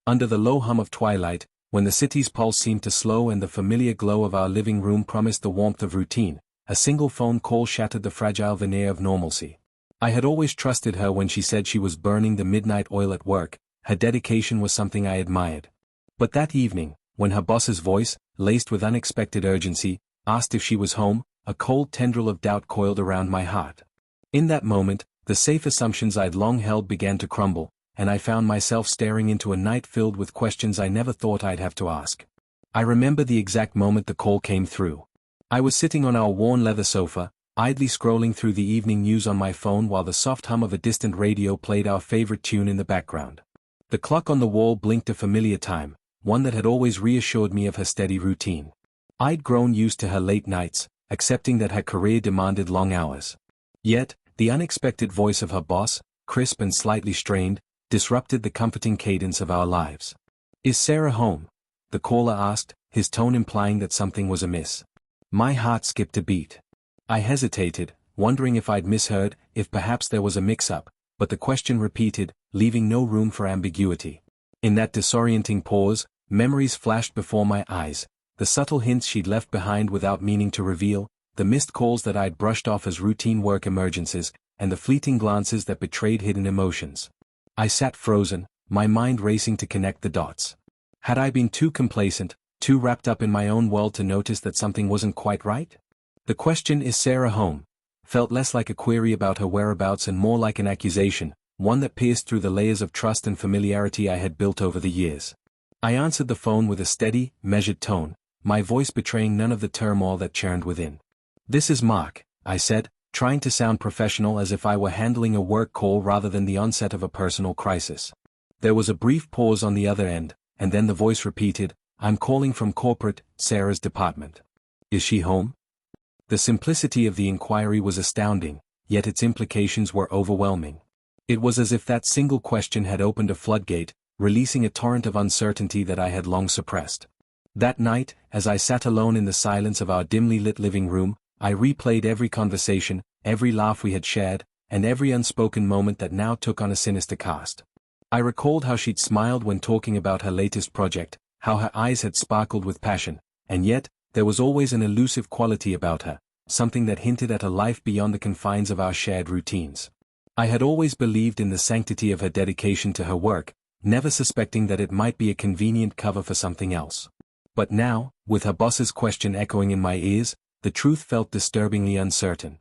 Under the low hum of twilight, when the city's pulse seemed to slow and the familiar glow of our living room promised the warmth of routine, a single phone call shattered the fragile veneer of normalcy. I had always trusted her when she said she was burning the midnight oil at work. Her dedication was something I admired. But that evening, when her boss's voice, laced with unexpected urgency, asked if she was home, a cold tendril of doubt coiled around my heart. In that moment, the safe assumptions I'd long held began to crumble, and I found myself staring into a night filled with questions I never thought I'd have to ask. I remember the exact moment the call came through. I was sitting on our worn leather sofa, idly scrolling through the evening news on my phone while the soft hum of a distant radio played our favorite tune in the background. The clock on the wall blinked a familiar time, one that had always reassured me of her steady routine. I'd grown used to her late nights, accepting that her career demanded long hours. Yet, the unexpected voice of her boss, crisp and slightly strained, disrupted the comforting cadence of our lives. "Is Sarah home?" the caller asked, his tone implying that something was amiss. My heart skipped a beat. I hesitated, wondering if I'd misheard, if perhaps there was a mix-up, but the question repeated, leaving no room for ambiguity. In that disorienting pause, memories flashed before my eyes, the subtle hints she'd left behind without meaning to reveal, the missed calls that I'd brushed off as routine work emergencies, and the fleeting glances that betrayed hidden emotions. I sat frozen, my mind racing to connect the dots. Had I been too complacent, too wrapped up in my own world to notice that something wasn't quite right? The question, "Is Sarah home?" felt less like a query about her whereabouts and more like an accusation, one that pierced through the layers of trust and familiarity I had built over the years. I answered the phone with a steady, measured tone, my voice betraying none of the turmoil that churned within. "This is Mark," I said, trying to sound professional as if I were handling a work call rather than the onset of a personal crisis. There was a brief pause on the other end, and then the voice repeated, "I'm calling from corporate, Sarah's department. Is she home?" The simplicity of the inquiry was astounding, yet its implications were overwhelming. It was as if that single question had opened a floodgate, releasing a torrent of uncertainty that I had long suppressed. That night, as I sat alone in the silence of our dimly lit living room, I replayed every conversation, every laugh we had shared, and every unspoken moment that now took on a sinister cast. I recalled how she'd smiled when talking about her latest project, how her eyes had sparkled with passion, and yet, there was always an elusive quality about her, something that hinted at a life beyond the confines of our shared routines. I had always believed in the sanctity of her dedication to her work, never suspecting that it might be a convenient cover for something else. But now, with her boss's question echoing in my ears, the truth felt disturbingly uncertain.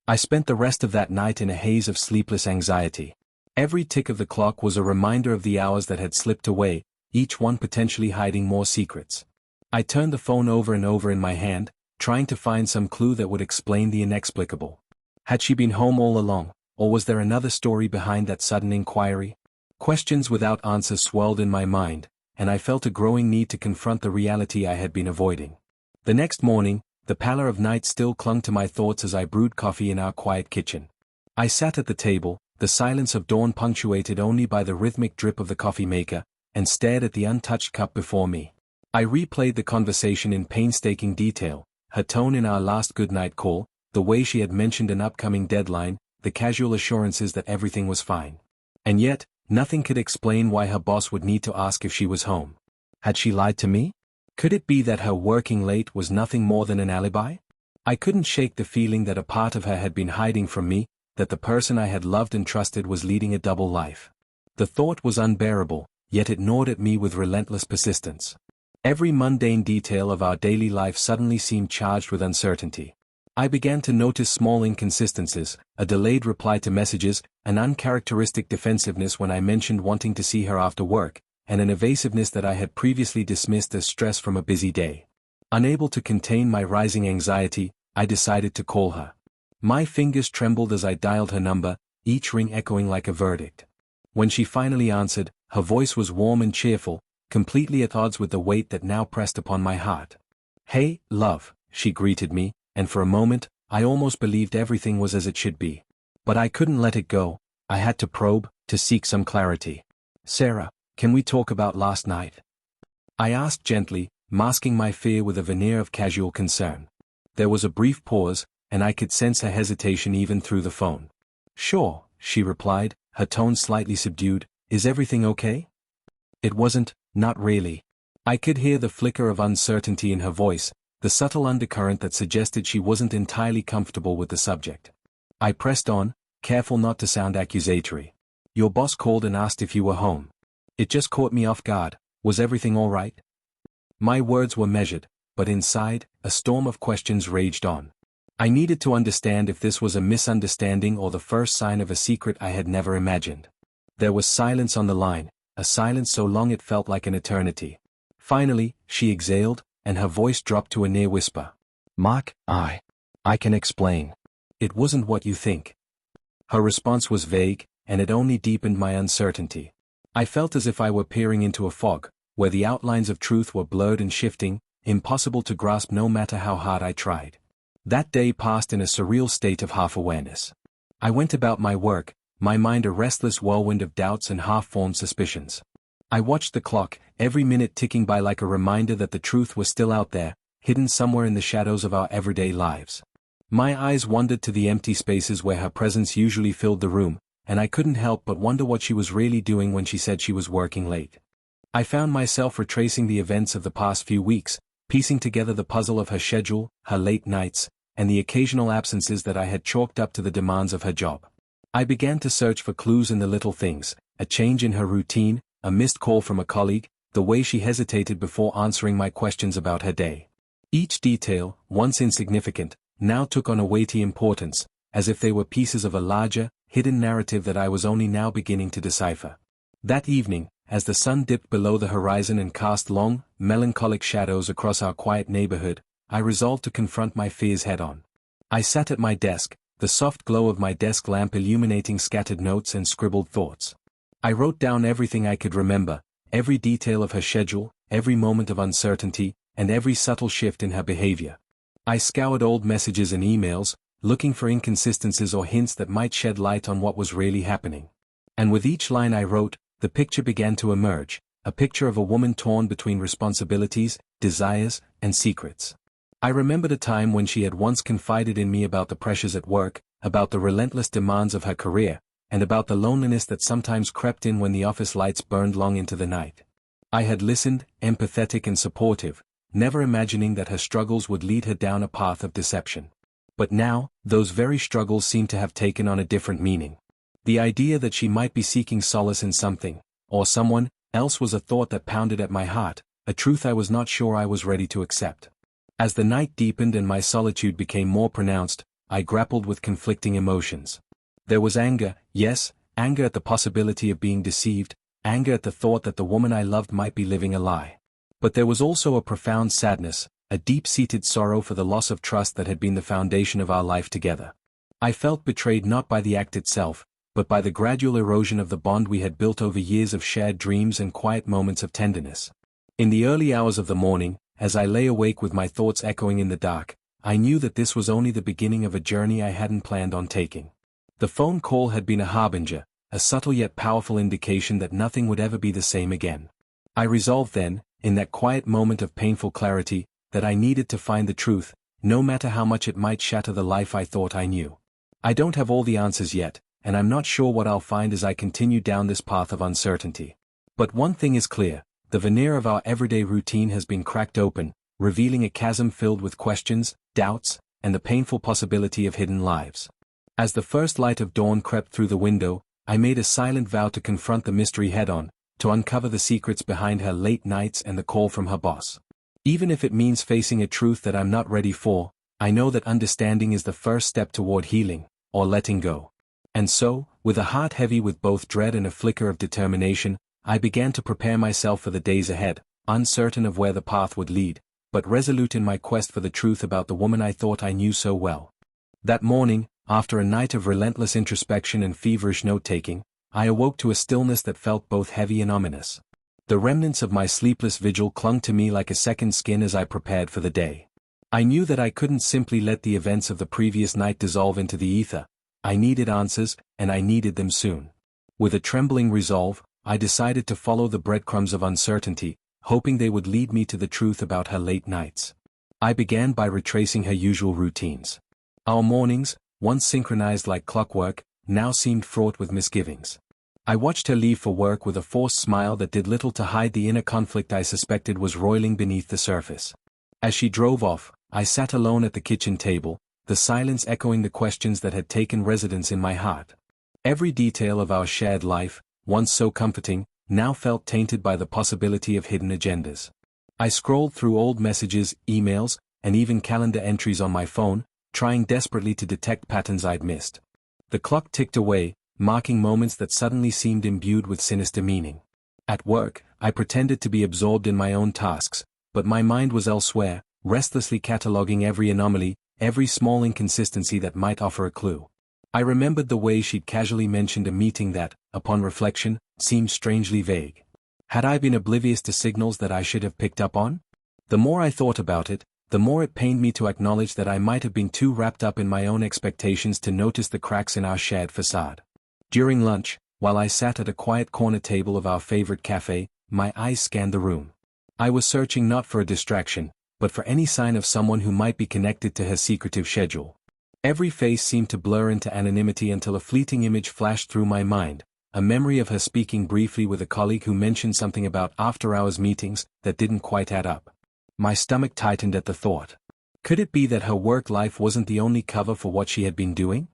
I spent the rest of that night in a haze of sleepless anxiety. Every tick of the clock was a reminder of the hours that had slipped away, each one potentially hiding more secrets. I turned the phone over and over in my hand, trying to find some clue that would explain the inexplicable. Had she been home all along, or was there another story behind that sudden inquiry? Questions without answers swirled in my mind, and I felt a growing need to confront the reality I had been avoiding. The next morning, the pallor of night still clung to my thoughts as I brewed coffee in our quiet kitchen. I sat at the table, the silence of dawn punctuated only by the rhythmic drip of the coffee maker, and stared at the untouched cup before me. I replayed the conversation in painstaking detail, her tone in our last goodnight call, the way she had mentioned an upcoming deadline, the casual assurances that everything was fine. And yet, nothing could explain why her boss would need to ask if she was home. Had she lied to me? Could it be that her working late was nothing more than an alibi? I couldn't shake the feeling that a part of her had been hiding from me, that the person I had loved and trusted was leading a double life. The thought was unbearable, yet it gnawed at me with relentless persistence. Every mundane detail of our daily life suddenly seemed charged with uncertainty. I began to notice small inconsistencies, a delayed reply to messages, an uncharacteristic defensiveness when I mentioned wanting to see her after work, and an evasiveness that I had previously dismissed as stress from a busy day. Unable to contain my rising anxiety, I decided to call her. My fingers trembled as I dialed her number, each ring echoing like a verdict. When she finally answered, her voice was warm and cheerful, completely at odds with the weight that now pressed upon my heart. "Hey, love," she greeted me, and for a moment, I almost believed everything was as it should be. But I couldn't let it go. I had to probe, to seek some clarity. "Sarah, can we talk about last night?" I asked gently, masking my fear with a veneer of casual concern. There was a brief pause, and I could sense her hesitation even through the phone. "Sure," she replied, her tone slightly subdued. "Is everything okay?" It wasn't, not really. I could hear the flicker of uncertainty in her voice, the subtle undercurrent that suggested she wasn't entirely comfortable with the subject. I pressed on, careful not to sound accusatory. Your boss called and asked if you were home. It just caught me off guard. Was everything all right? My words were measured, but inside, a storm of questions raged on. I needed to understand if this was a misunderstanding or the first sign of a secret I had never imagined. There was silence on the line, a silence so long it felt like an eternity. Finally, she exhaled, and her voice dropped to a near whisper. Mark, I can explain. It wasn't what you think. Her response was vague, and it only deepened my uncertainty. I felt as if I were peering into a fog, where the outlines of truth were blurred and shifting, impossible to grasp no matter how hard I tried. That day passed in a surreal state of half-awareness. I went about my work, my mind a restless whirlwind of doubts and half-formed suspicions. I watched the clock, every minute ticking by like a reminder that the truth was still out there, hidden somewhere in the shadows of our everyday lives. My eyes wandered to the empty spaces where her presence usually filled the room, and I couldn't help but wonder what she was really doing when she said she was working late. I found myself retracing the events of the past few weeks, piecing together the puzzle of her schedule, her late nights, and the occasional absences that I had chalked up to the demands of her job. I began to search for clues in the little things, a change in her routine, a missed call from a colleague, the way she hesitated before answering my questions about her day. Each detail, once insignificant, now took on a weighty importance, as if they were pieces of a larger, hidden narrative that I was only now beginning to decipher. That evening, as the sun dipped below the horizon and cast long, melancholic shadows across our quiet neighborhood, I resolved to confront my fears head-on. I sat at my desk, the soft glow of my desk lamp illuminating scattered notes and scribbled thoughts. I wrote down everything I could remember, every detail of her schedule, every moment of uncertainty, and every subtle shift in her behavior. I scoured old messages and emails, looking for inconsistencies or hints that might shed light on what was really happening. And with each line I wrote, the picture began to emerge, a picture of a woman torn between responsibilities, desires, and secrets. I remembered a time when she had once confided in me about the pressures at work, about the relentless demands of her career, and about the loneliness that sometimes crept in when the office lights burned long into the night. I had listened, empathetic and supportive, never imagining that her struggles would lead her down a path of deception. But now, those very struggles seemed to have taken on a different meaning. The idea that she might be seeking solace in something, or someone, else was a thought that pounded at my heart, a truth I was not sure I was ready to accept. As the night deepened and my solitude became more pronounced, I grappled with conflicting emotions. There was anger, yes, anger at the possibility of being deceived, anger at the thought that the woman I loved might be living a lie. But there was also a profound sadness, a deep-seated sorrow for the loss of trust that had been the foundation of our life together. I felt betrayed not by the act itself, but by the gradual erosion of the bond we had built over years of shared dreams and quiet moments of tenderness. In the early hours of the morning, as I lay awake with my thoughts echoing in the dark, I knew that this was only the beginning of a journey I hadn't planned on taking. The phone call had been a harbinger, a subtle yet powerful indication that nothing would ever be the same again. I resolved then, in that quiet moment of painful clarity, that I needed to find the truth, no matter how much it might shatter the life I thought I knew. I don't have all the answers yet, and I'm not sure what I'll find as I continue down this path of uncertainty. But one thing is clear, the veneer of our everyday routine has been cracked open, revealing a chasm filled with questions, doubts, and the painful possibility of hidden lives. As the first light of dawn crept through the window, I made a silent vow to confront the mystery head-on, to uncover the secrets behind her late nights and the call from her boss. Even if it means facing a truth that I'm not ready for, I know that understanding is the first step toward healing, or letting go. And so, with a heart heavy with both dread and a flicker of determination, I began to prepare myself for the days ahead, uncertain of where the path would lead, but resolute in my quest for the truth about the woman I thought I knew so well. That morning, after a night of relentless introspection and feverish note-taking, I awoke to a stillness that felt both heavy and ominous. The remnants of my sleepless vigil clung to me like a second skin as I prepared for the day. I knew that I couldn't simply let the events of the previous night dissolve into the ether. I needed answers, and I needed them soon. With a trembling resolve, I decided to follow the breadcrumbs of uncertainty, hoping they would lead me to the truth about her late nights. I began by retracing her usual routines. Our mornings, once synchronized like clockwork, now seemed fraught with misgivings. I watched her leave for work with a forced smile that did little to hide the inner conflict I suspected was roiling beneath the surface. As she drove off, I sat alone at the kitchen table, the silence echoing the questions that had taken residence in my heart. Every detail of our shared life, once so comforting, now felt tainted by the possibility of hidden agendas. I scrolled through old messages, emails, and even calendar entries on my phone, trying desperately to detect patterns I'd missed. The clock ticked away, marking moments that suddenly seemed imbued with sinister meaning. At work, I pretended to be absorbed in my own tasks, but my mind was elsewhere, restlessly cataloging every anomaly, every small inconsistency that might offer a clue. I remembered the way she'd casually mentioned a meeting that, upon reflection, seemed strangely vague. Had I been oblivious to signals that I should have picked up on? The more I thought about it, the more it pained me to acknowledge that I might have been too wrapped up in my own expectations to notice the cracks in our shared facade. During lunch, while I sat at a quiet corner table of our favorite cafe, my eyes scanned the room. I was searching not for a distraction, but for any sign of someone who might be connected to her secretive schedule. Every face seemed to blur into anonymity until a fleeting image flashed through my mind, a memory of her speaking briefly with a colleague who mentioned something about after-hours meetings that didn't quite add up. My stomach tightened at the thought. Could it be that her work life wasn't the only cover for what she had been doing?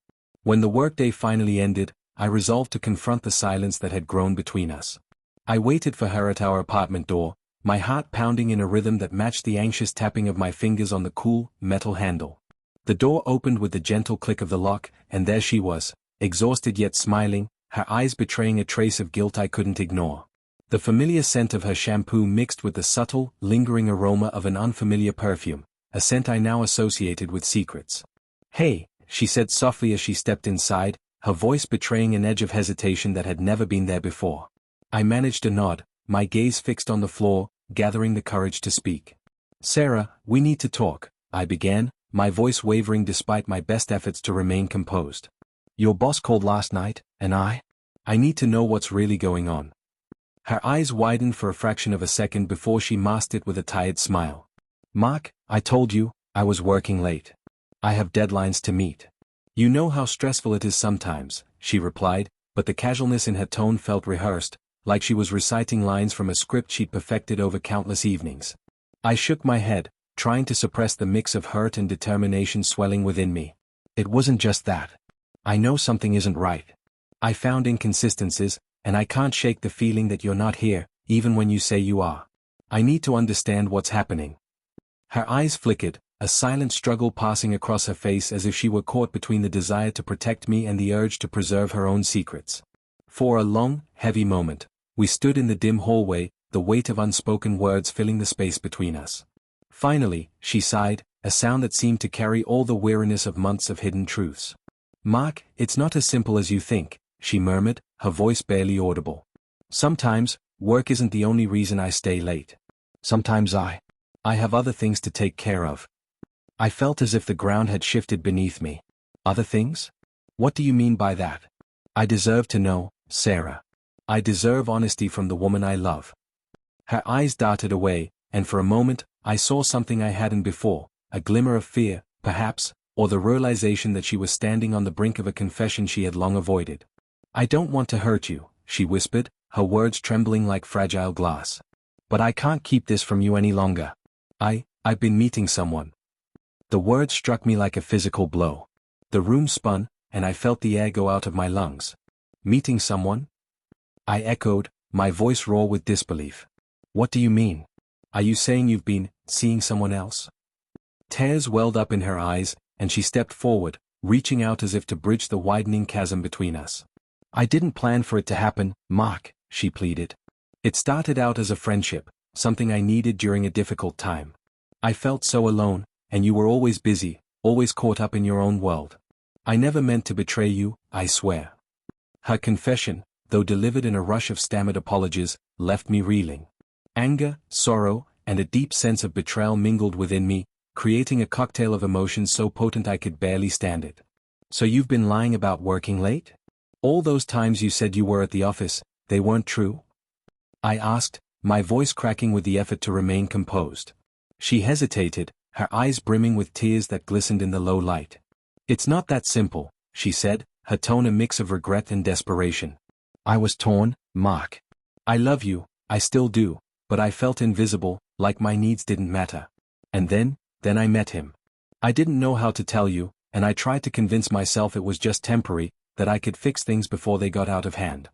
When the workday finally ended, I resolved to confront the silence that had grown between us. I waited for her at our apartment door, my heart pounding in a rhythm that matched the anxious tapping of my fingers on the cool, metal handle. The door opened with the gentle click of the lock, and there she was, exhausted yet smiling, her eyes betraying a trace of guilt I couldn't ignore. The familiar scent of her shampoo mixed with the subtle, lingering aroma of an unfamiliar perfume, a scent I now associated with secrets. "Hey," she said softly as she stepped inside, her voice betraying an edge of hesitation that had never been there before. I managed a nod, my gaze fixed on the floor, gathering the courage to speak. "Sarah, we need to talk," I began, my voice wavering despite my best efforts to remain composed. "Your boss called last night, and I need to know what's really going on." Her eyes widened for a fraction of a second before she masked it with a tired smile. "Mark, I told you, I was working late. I have deadlines to meet. You know how stressful it is sometimes," she replied, but the casualness in her tone felt rehearsed, like she was reciting lines from a script she'd perfected over countless evenings. I shook my head, trying to suppress the mix of hurt and determination swelling within me. "It wasn't just that. I know something isn't right. I found inconsistencies, and I can't shake the feeling that you're not here, even when you say you are. I need to understand what's happening." Her eyes flickered, a silent struggle passing across her face as if she were caught between the desire to protect me and the urge to preserve her own secrets. For a long, heavy moment, we stood in the dim hallway, the weight of unspoken words filling the space between us. Finally, she sighed, a sound that seemed to carry all the weariness of months of hidden truths. "Mark, it's not as simple as you think," she murmured, her voice barely audible. "Sometimes, work isn't the only reason I stay late. Sometimes I have other things to take care of." I felt as if the ground had shifted beneath me. "Other things? What do you mean by that?" "I deserve to know, Sarah. I deserve honesty from the woman I love." Her eyes darted away, and for a moment, I saw something I hadn't before, a glimmer of fear, perhaps, or the realization that she was standing on the brink of a confession she had long avoided. "I don't want to hurt you," she whispered, her words trembling like fragile glass. "But I can't keep this from you any longer. I've been meeting someone." The word struck me like a physical blow. The room spun, and I felt the air go out of my lungs. "Meeting someone?" I echoed, my voice raw with disbelief. "What do you mean? Are you saying you've been seeing someone else?" Tears welled up in her eyes, and she stepped forward, reaching out as if to bridge the widening chasm between us. "I didn't plan for it to happen, Mark," she pleaded. "It started out as a friendship, something I needed during a difficult time. I felt so alone, and you were always busy, always caught up in your own world. I never meant to betray you, I swear." Her confession, though delivered in a rush of stammered apologies, left me reeling. Anger, sorrow, and a deep sense of betrayal mingled within me, creating a cocktail of emotions so potent I could barely stand it. "So you've been lying about working late? All those times you said you were at the office, they weren't true?" I asked, my voice cracking with the effort to remain composed. She hesitated, her eyes brimming with tears that glistened in the low light. "It's not that simple," she said, her tone a mix of regret and desperation. I was torn, Mark. I love you, I still do, but I felt invisible, like my needs didn't matter. And then I met him. I didn't know how to tell you, and I tried to convince myself it was just temporary, that I could fix things before they got out of hand.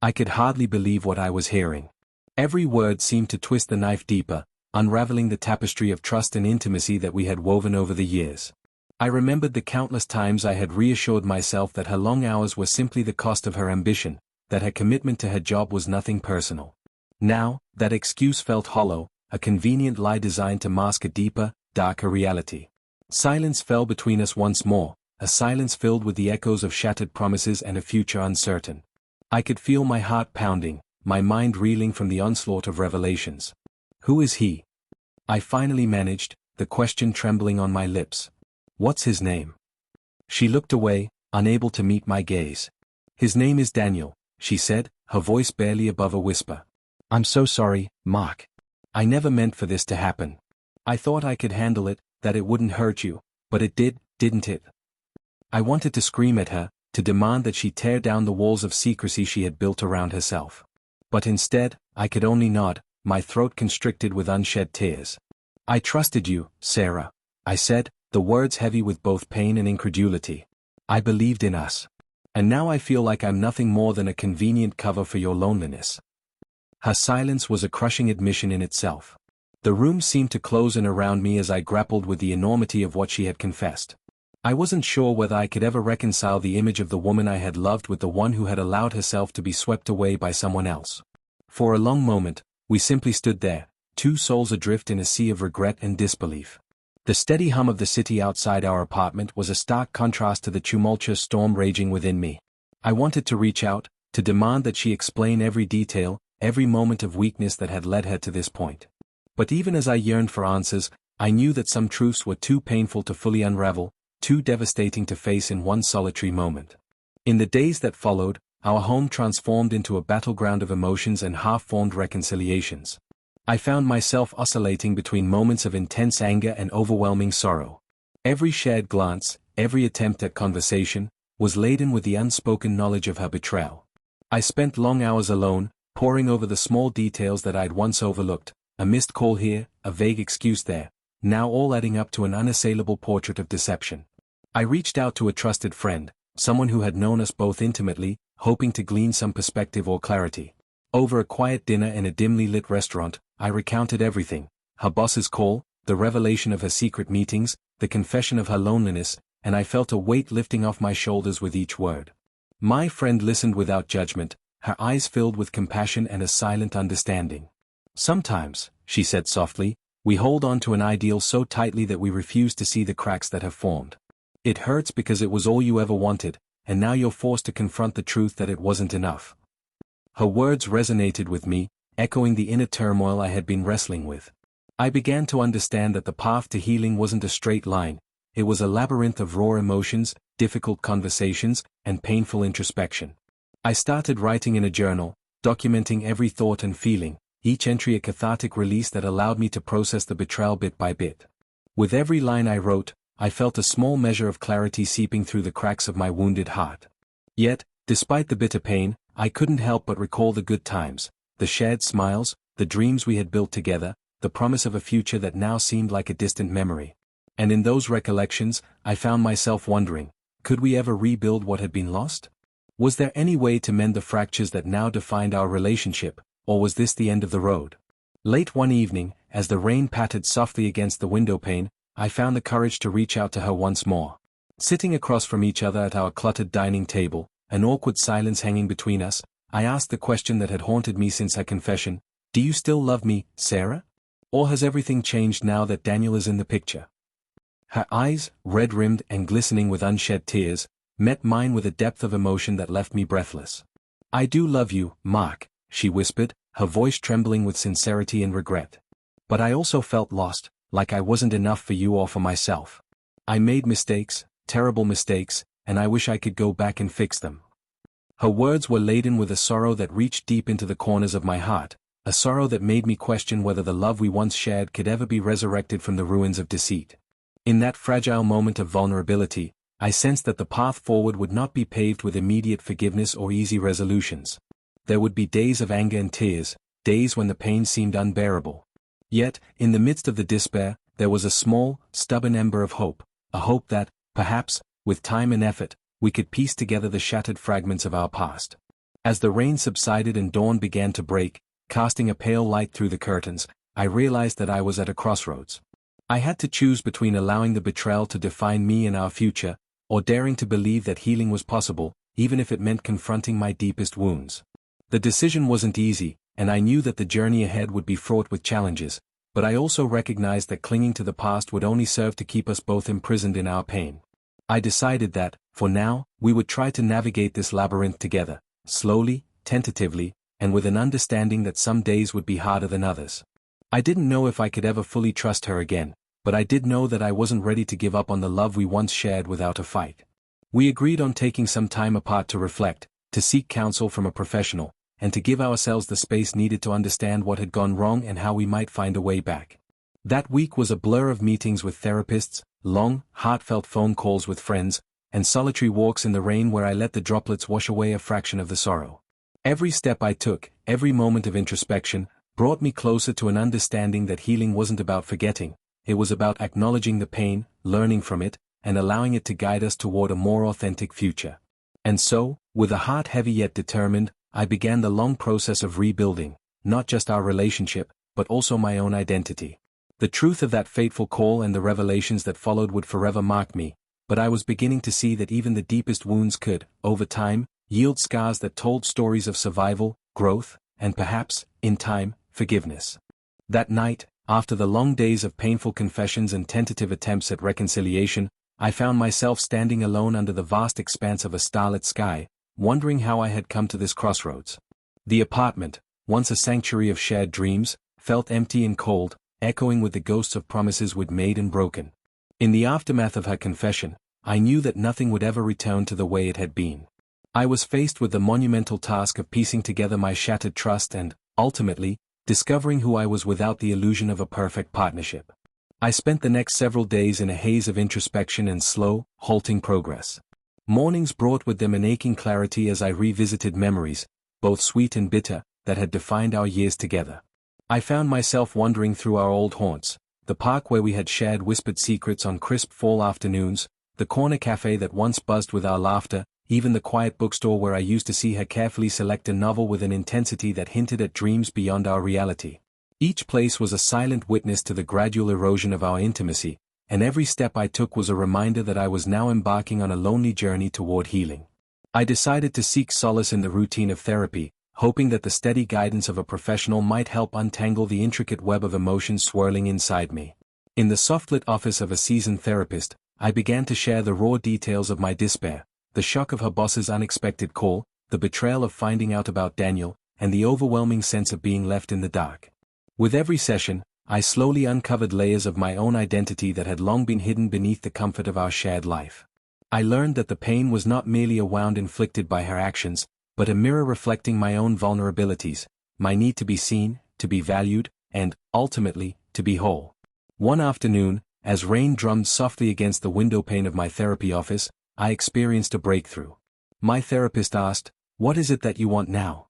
I could hardly believe what I was hearing. Every word seemed to twist the knife deeper, unraveling the tapestry of trust and intimacy that we had woven over the years. I remembered the countless times I had reassured myself that her long hours were simply the cost of her ambition, that her commitment to her job was nothing personal. Now, that excuse felt hollow, a convenient lie designed to mask a deeper, darker reality. Silence fell between us once more, a silence filled with the echoes of shattered promises and a future uncertain. I could feel my heart pounding, my mind reeling from the onslaught of revelations. Who is he? I finally managed, the question trembling on my lips. What's his name? She looked away, unable to meet my gaze. His name is Daniel, she said, her voice barely above a whisper. I'm so sorry, Mark. I never meant for this to happen. I thought I could handle it, that it wouldn't hurt you, but it did, didn't it? I wanted to scream at her, to demand that she tear down the walls of secrecy she had built around herself. But instead, I could only nod, my throat constricted with unshed tears. I trusted you, Sarah, I said, the words heavy with both pain and incredulity. I believed in us. And now I feel like I'm nothing more than a convenient cover for your loneliness. Her silence was a crushing admission in itself. The room seemed to close in around me as I grappled with the enormity of what she had confessed. I wasn't sure whether I could ever reconcile the image of the woman I had loved with the one who had allowed herself to be swept away by someone else. For a long moment, we simply stood there, two souls adrift in a sea of regret and disbelief. The steady hum of the city outside our apartment was a stark contrast to the tumultuous storm raging within me. I wanted to reach out, to demand that she explain every detail, every moment of weakness that had led her to this point. But even as I yearned for answers, I knew that some truths were too painful to fully unravel, too devastating to face in one solitary moment. In the days that followed, our home transformed into a battleground of emotions and half-formed reconciliations. I found myself oscillating between moments of intense anger and overwhelming sorrow. Every shared glance, every attempt at conversation, was laden with the unspoken knowledge of her betrayal. I spent long hours alone, poring over the small details that I'd once overlooked, a missed call here, a vague excuse there, now all adding up to an unassailable portrait of deception. I reached out to a trusted friend, someone who had known us both intimately, hoping to glean some perspective or clarity. Over a quiet dinner in a dimly lit restaurant, I recounted everything: her boss's call, the revelation of her secret meetings, the confession of her loneliness, and I felt a weight lifting off my shoulders with each word. My friend listened without judgment, her eyes filled with compassion and a silent understanding. Sometimes, she said softly, we hold on to an ideal so tightly that we refuse to see the cracks that have formed. It hurts because it was all you ever wanted, and now you're forced to confront the truth that it wasn't enough. Her words resonated with me, echoing the inner turmoil I had been wrestling with. I began to understand that the path to healing wasn't a straight line, it was a labyrinth of raw emotions, difficult conversations, and painful introspection. I started writing in a journal, documenting every thought and feeling, each entry a cathartic release that allowed me to process the betrayal bit by bit. With every line I wrote, I felt a small measure of clarity seeping through the cracks of my wounded heart. Yet, despite the bitter pain, I couldn't help but recall the good times, the shared smiles, the dreams we had built together, the promise of a future that now seemed like a distant memory. And in those recollections, I found myself wondering, could we ever rebuild what had been lost? Was there any way to mend the fractures that now defined our relationship, or was this the end of the road? Late one evening, as the rain pattered softly against the windowpane, I found the courage to reach out to her once more. Sitting across from each other at our cluttered dining table, an awkward silence hanging between us, I asked the question that had haunted me since her confession: do you still love me, Sarah? Or has everything changed now that Daniel is in the picture? Her eyes, red-rimmed and glistening with unshed tears, met mine with a depth of emotion that left me breathless. I do love you, Mark, she whispered, her voice trembling with sincerity and regret. But I also felt lost, like I wasn't enough for you or for myself. I made mistakes, terrible mistakes, and I wish I could go back and fix them. Her words were laden with a sorrow that reached deep into the corners of my heart, a sorrow that made me question whether the love we once shared could ever be resurrected from the ruins of deceit. In that fragile moment of vulnerability, I sensed that the path forward would not be paved with immediate forgiveness or easy resolutions. There would be days of anger and tears, days when the pain seemed unbearable. Yet, in the midst of the despair, there was a small, stubborn ember of hope, a hope that, perhaps, with time and effort, we could piece together the shattered fragments of our past. As the rain subsided and dawn began to break, casting a pale light through the curtains, I realized that I was at a crossroads. I had to choose between allowing the betrayal to define me and our future, or daring to believe that healing was possible, even if it meant confronting my deepest wounds. The decision wasn't easy, and I knew that the journey ahead would be fraught with challenges, but I also recognized that clinging to the past would only serve to keep us both imprisoned in our pain. I decided that, for now, we would try to navigate this labyrinth together, slowly, tentatively, and with an understanding that some days would be harder than others. I didn't know if I could ever fully trust her again, but I did know that I wasn't ready to give up on the love we once shared without a fight. We agreed on taking some time apart to reflect, to seek counsel from a professional, and to give ourselves the space needed to understand what had gone wrong and how we might find a way back. That week was a blur of meetings with therapists, long, heartfelt phone calls with friends, and solitary walks in the rain where I let the droplets wash away a fraction of the sorrow. Every step I took, every moment of introspection, brought me closer to an understanding that healing wasn't about forgetting. It was about acknowledging the pain, learning from it, and allowing it to guide us toward a more authentic future. And so, with a heart heavy yet determined, I began the long process of rebuilding, not just our relationship, but also my own identity. The truth of that fateful call and the revelations that followed would forever mark me, but I was beginning to see that even the deepest wounds could, over time, yield scars that told stories of survival, growth, and perhaps, in time, forgiveness. That night, after the long days of painful confessions and tentative attempts at reconciliation, I found myself standing alone under the vast expanse of a starlit sky, wondering how I had come to this crossroads. The apartment, once a sanctuary of shared dreams, felt empty and cold, echoing with the ghosts of promises we'd made and broken. In the aftermath of her confession, I knew that nothing would ever return to the way it had been. I was faced with the monumental task of piecing together my shattered trust and, ultimately, discovering who I was without the illusion of a perfect partnership. I spent the next several days in a haze of introspection and slow, halting progress. Mornings brought with them an aching clarity as I revisited memories, both sweet and bitter, that had defined our years together. I found myself wandering through our old haunts, the park where we had shared whispered secrets on crisp fall afternoons, the corner cafe that once buzzed with our laughter, even the quiet bookstore where I used to see her carefully select a novel with an intensity that hinted at dreams beyond our reality. Each place was a silent witness to the gradual erosion of our intimacy, and every step I took was a reminder that I was now embarking on a lonely journey toward healing. I decided to seek solace in the routine of therapy, hoping that the steady guidance of a professional might help untangle the intricate web of emotions swirling inside me. In the soft-lit office of a seasoned therapist, I began to share the raw details of my despair, the shock of her boss's unexpected call, the betrayal of finding out about Daniel, and the overwhelming sense of being left in the dark. With every session, I slowly uncovered layers of my own identity that had long been hidden beneath the comfort of our shared life. I learned that the pain was not merely a wound inflicted by her actions, but a mirror reflecting my own vulnerabilities, my need to be seen, to be valued, and, ultimately, to be whole. One afternoon, as rain drummed softly against the windowpane of my therapy office, I experienced a breakthrough. My therapist asked, "What is it that you want now?"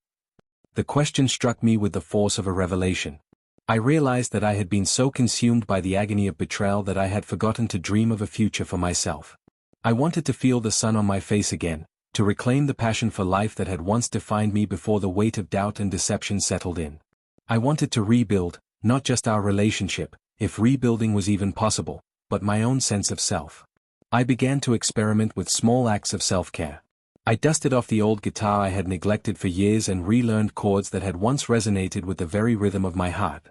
The question struck me with the force of a revelation. I realized that I had been so consumed by the agony of betrayal that I had forgotten to dream of a future for myself. I wanted to feel the sun on my face again, to reclaim the passion for life that had once defined me before the weight of doubt and deception settled in. I wanted to rebuild, not just our relationship, if rebuilding was even possible, but my own sense of self. I began to experiment with small acts of self-care. I dusted off the old guitar I had neglected for years and relearned chords that had once resonated with the very rhythm of my heart.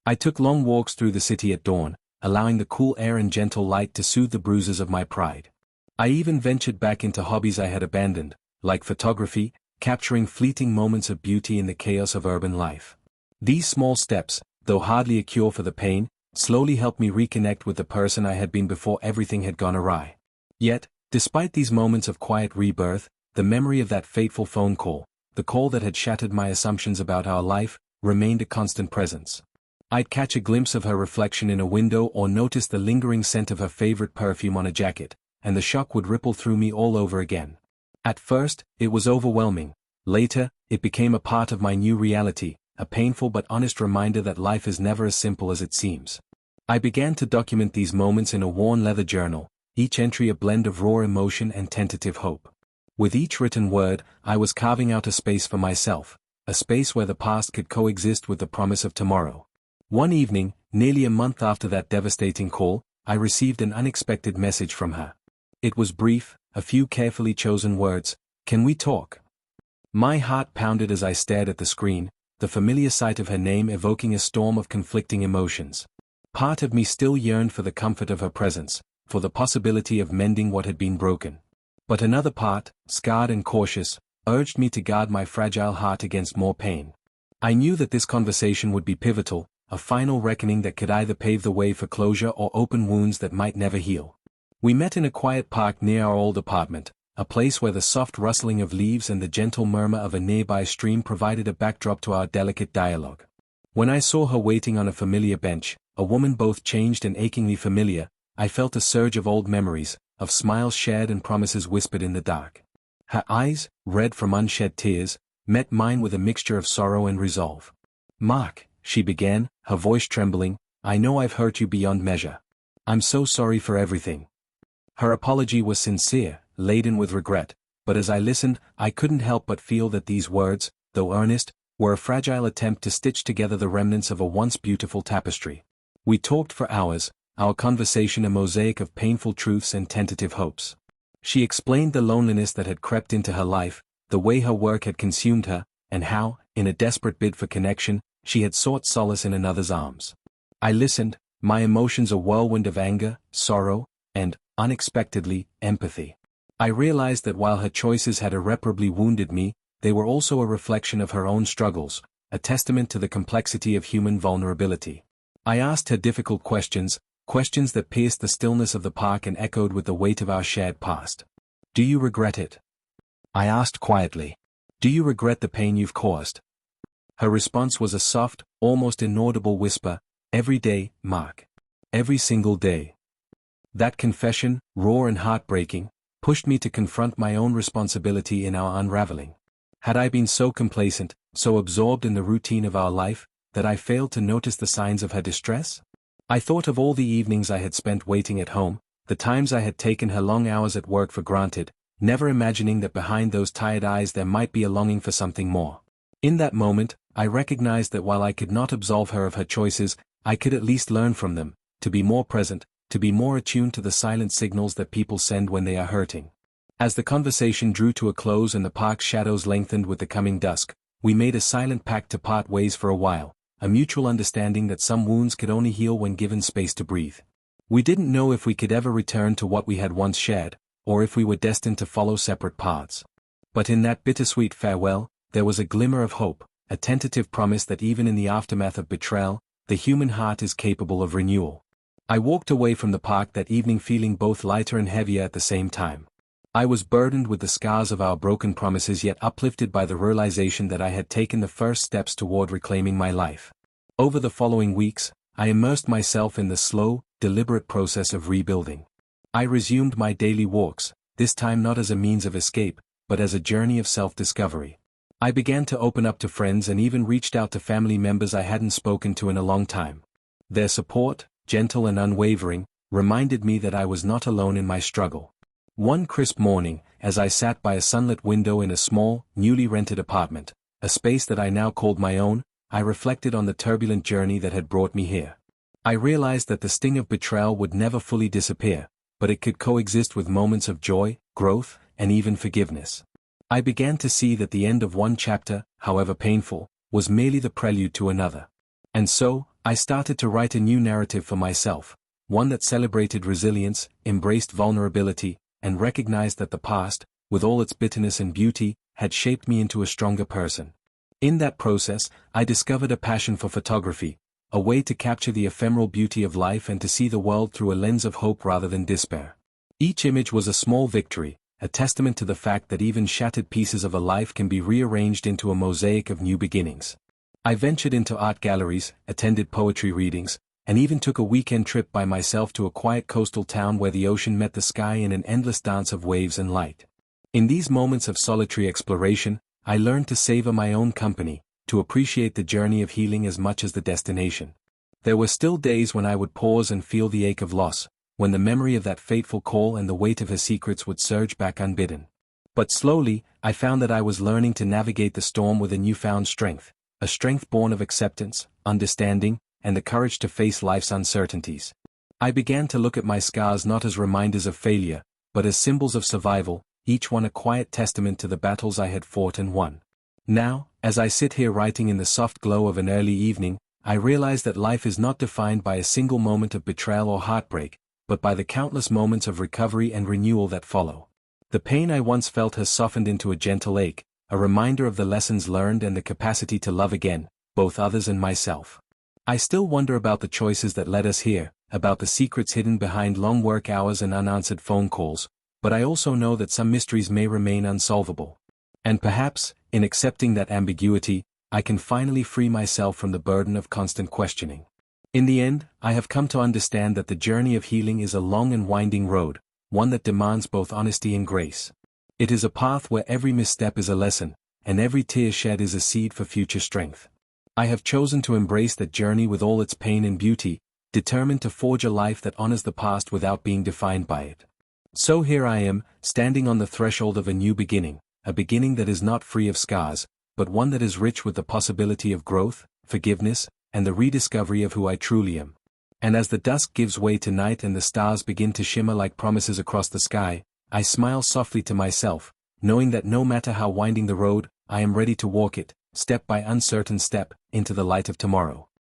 I took long walks through the city at dawn, allowing the cool air and gentle light to soothe the bruises of my pride. I even ventured back into hobbies I had abandoned, like photography, capturing fleeting moments of beauty in the chaos of urban life. These small steps, though hardly a cure for the pain, slowly helped me reconnect with the person I had been before everything had gone awry. Yet, despite these moments of quiet rebirth, the memory of that fateful phone call, the call that had shattered my assumptions about our life, remained a constant presence. I'd catch a glimpse of her reflection in a window or notice the lingering scent of her favorite perfume on a jacket, and the shock would ripple through me all over again. At first, it was overwhelming. Later, it became a part of my new reality, a painful but honest reminder that life is never as simple as it seems. I began to document these moments in a worn leather journal, each entry a blend of raw emotion and tentative hope. With each written word, I was carving out a space for myself, a space where the past could coexist with the promise of tomorrow. One evening, nearly a month after that devastating call, I received an unexpected message from her. It was brief, a few carefully chosen words: "Can we talk?" My heart pounded as I stared at the screen, the familiar sight of her name evoking a storm of conflicting emotions. Part of me still yearned for the comfort of her presence, for the possibility of mending what had been broken. But another part, scarred and cautious, urged me to guard my fragile heart against more pain. I knew that this conversation would be pivotal, a final reckoning that could either pave the way for closure or open wounds that might never heal. We met in a quiet park near our old apartment, a place where the soft rustling of leaves and the gentle murmur of a nearby stream provided a backdrop to our delicate dialogue. When I saw her waiting on a familiar bench, a woman both changed and achingly familiar, I felt a surge of old memories, of smiles shared and promises whispered in the dark. Her eyes, red from unshed tears, met mine with a mixture of sorrow and resolve. "Mark," she began, her voice trembling, "I know I've hurt you beyond measure. I'm so sorry for everything." Her apology was sincere, laden with regret, but as I listened, I couldn't help but feel that these words, though earnest, were a fragile attempt to stitch together the remnants of a once beautiful tapestry. We talked for hours, our conversation a mosaic of painful truths and tentative hopes. She explained the loneliness that had crept into her life, the way her work had consumed her, and how, in a desperate bid for connection, she had sought solace in another's arms. I listened, my emotions a whirlwind of anger, sorrow, and, unexpectedly, empathy. I realized that while her choices had irreparably wounded me, they were also a reflection of her own struggles, a testament to the complexity of human vulnerability. I asked her difficult questions, questions that pierced the stillness of the park and echoed with the weight of our shared past. "Do you regret it?" I asked quietly. "Do you regret the pain you've caused?" Her response was a soft, almost inaudible whisper: "Every day, Mark. Every single day." That confession, raw and heartbreaking, pushed me to confront my own responsibility in our unraveling. Had I been so complacent, so absorbed in the routine of our life, that I failed to notice the signs of her distress? I thought of all the evenings I had spent waiting at home, the times I had taken her long hours at work for granted, never imagining that behind those tired eyes there might be a longing for something more. In that moment, I recognized that while I could not absolve her of her choices, I could at least learn from them, to be more present, to be more attuned to the silent signals that people send when they are hurting. As the conversation drew to a close and the park's shadows lengthened with the coming dusk, we made a silent pact to part ways for a while, a mutual understanding that some wounds could only heal when given space to breathe. We didn't know if we could ever return to what we had once shared, or if we were destined to follow separate paths. But in that bittersweet farewell, there was a glimmer of hope, a tentative promise that even in the aftermath of betrayal, the human heart is capable of renewal. I walked away from the park that evening feeling both lighter and heavier at the same time. I was burdened with the scars of our broken promises yet uplifted by the realization that I had taken the first steps toward reclaiming my life. Over the following weeks, I immersed myself in the slow, deliberate process of rebuilding. I resumed my daily walks, this time not as a means of escape, but as a journey of self-discovery. I began to open up to friends and even reached out to family members I hadn't spoken to in a long time. Their support, gentle and unwavering, reminded me that I was not alone in my struggle. One crisp morning, as I sat by a sunlit window in a small, newly rented apartment, a space that I now called my own, I reflected on the turbulent journey that had brought me here. I realized that the sting of betrayal would never fully disappear, but it could coexist with moments of joy, growth, and even forgiveness. I began to see that the end of one chapter, however painful, was merely the prelude to another. And so, I started to write a new narrative for myself, one that celebrated resilience, embraced vulnerability, and recognized that the past, with all its bitterness and beauty, had shaped me into a stronger person. In that process, I discovered a passion for photography, a way to capture the ephemeral beauty of life and to see the world through a lens of hope rather than despair. Each image was a small victory, a testament to the fact that even shattered pieces of a life can be rearranged into a mosaic of new beginnings. I ventured into art galleries, attended poetry readings, and even took a weekend trip by myself to a quiet coastal town where the ocean met the sky in an endless dance of waves and light. In these moments of solitary exploration, I learned to savor my own company, to appreciate the journey of healing as much as the destination. There were still days when I would pause and feel the ache of loss, when the memory of that fateful call and the weight of her secrets would surge back unbidden. But slowly, I found that I was learning to navigate the storm with a newfound strength, a strength born of acceptance, understanding, and the courage to face life's uncertainties. I began to look at my scars not as reminders of failure, but as symbols of survival, each one a quiet testament to the battles I had fought and won. Now, as I sit here writing in the soft glow of an early evening, I realize that life is not defined by a single moment of betrayal or heartbreak, but by the countless moments of recovery and renewal that follow. The pain I once felt has softened into a gentle ache, a reminder of the lessons learned and the capacity to love again, both others and myself. I still wonder about the choices that led us here, about the secrets hidden behind long work hours and unanswered phone calls, but I also know that some mysteries may remain unsolvable. And perhaps, in accepting that ambiguity, I can finally free myself from the burden of constant questioning. In the end, I have come to understand that the journey of healing is a long and winding road, one that demands both honesty and grace. It is a path where every misstep is a lesson, and every tear shed is a seed for future strength. I have chosen to embrace that journey with all its pain and beauty, determined to forge a life that honors the past without being defined by it. So here I am, standing on the threshold of a new beginning, a beginning that is not free of scars, but one that is rich with the possibility of growth, forgiveness, and the rediscovery of who I truly am. And as the dusk gives way to night and the stars begin to shimmer like promises across the sky, I smile softly to myself, knowing that no matter how winding the road, I am ready to walk it, step by uncertain step, into the light of tomorrow.